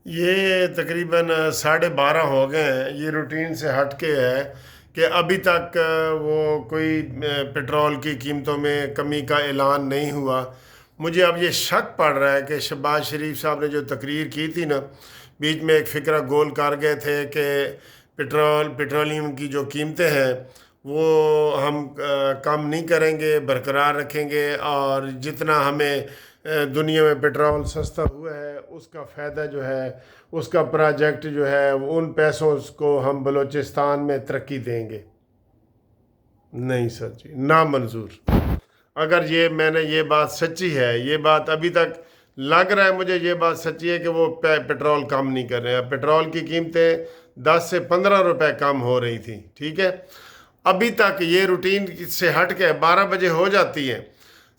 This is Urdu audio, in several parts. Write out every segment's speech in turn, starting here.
یہ تقریباً 12:30 ہو گئے ہیں. یہ روٹین سے ہٹ کے ہے کہ ابھی تک وہ کوئی پٹرول کی قیمتوں میں کمی کا اعلان نہیں ہوا. مجھے اب یہ شک پڑ رہا ہے کہ شہباز شریف صاحب نے جو تقریر کی تھی نا، بیچ میں ایک فکرہ گول کر گئے تھے کہ پیٹرولیم کی جو قیمتیں ہیں وہ ہم کم نہیں کریں گے، برقرار رکھیں گے، اور جتنا ہمیں دنیا میں پٹرول سستا ہوا ہے اس کا فائدہ جو ہے، اس کا پروجیکٹ جو ہے ان پیسوں کو ہم بلوچستان میں ترقی دیں گے. نہیں سر جی، نامنظور. اگر یہ میں نے یہ بات سچی ہے، یہ بات ابھی تک لگ رہا ہے مجھے یہ بات سچی ہے کہ وہ پٹرول کم نہیں کر رہے ہیں. پٹرول کی قیمتیں 10 سے 15 روپے کم ہو رہی تھیں، ٹھیک ہے. ابھی تک یہ روٹین سے ہٹ کے 12 بجے ہو جاتی ہے،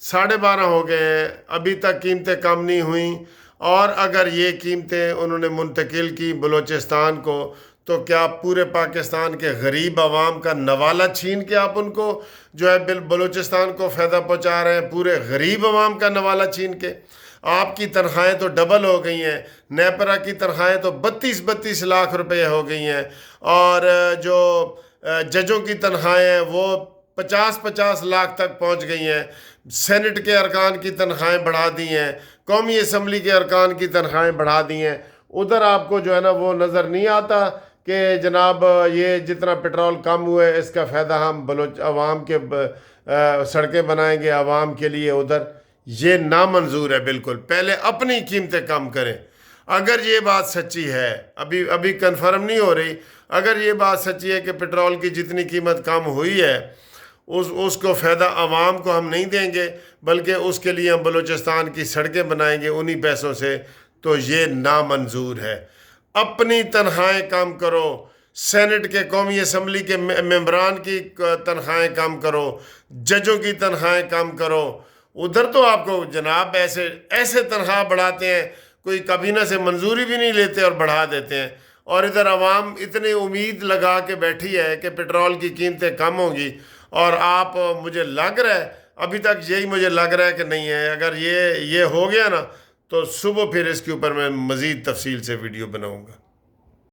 12:30 ہو گئے ہیں، ابھی تک قیمتیں کم نہیں ہوئیں. اور اگر یہ قیمتیں انہوں نے منتقل کی بلوچستان کو، تو کیا پورے پاکستان کے غریب عوام کا نوالہ چھین کے آپ ان کو جو ہے بلوچستان کو فائدہ پہنچا رہے ہیں؟ پورے غریب عوام کا نوالہ چھین کے. آپ کی تنخواہیں تو ڈبل ہو گئی ہیں، نیپرا کی تنخواہیں تو 32 لاکھ روپے ہو گئی ہیں، اور جو ججوں کی تنخواہیں ہیں وہ 50 لاکھ تک پہنچ گئی ہیں. سینٹ کے ارکان کی تنخواہیں بڑھا دی ہیں، قومی اسمبلی کے ارکان کی تنخواہیں بڑھا دی ہیں. ادھر آپ کو جو ہے نا وہ نظر نہیں آتا کہ جناب یہ جتنا پٹرول کم ہوا ہے اس کا فائدہ ہم بلوچ عوام کے سڑکیں بنائیں گے عوام کے لیے. ادھر یہ نامنظور ہے بالکل. پہلے اپنی قیمتیں کم کریں. اگر یہ بات سچی ہے، ابھی کنفرم نہیں ہو رہی، اگر یہ بات سچی ہے کہ پٹرول کی جتنی قیمت کم ہوئی ہے اس کو فائدہ عوام کو ہم نہیں دیں گے، بلکہ اس کے لیے ہم بلوچستان کی سڑکیں بنائیں گے انہی پیسوں سے، تو یہ نامنظور ہے. اپنی تنخواہیں کم کرو، سینٹ کے قومی اسمبلی کے ممبران کی تنخواہیں کم کرو، ججوں کی تنخواہیں کم کرو. ادھر تو آپ کو جناب ایسے تنخواہ بڑھاتے ہیں، کوئی کابینہ سے منظوری بھی نہیں لیتے اور بڑھا دیتے ہیں. اور ادھر عوام اتنی امید لگا کے بیٹھی ہے کہ پٹرول کی قیمتیں کم ہوں گی، اور آپ مجھے لگ رہا ہے ابھی تک یہی مجھے لگ رہا ہے کہ نہیں ہے. اگر یہ ہو گیا نا تو صبح پھر اس کے اوپر میں مزید تفصیل سے ویڈیو بناؤں گا.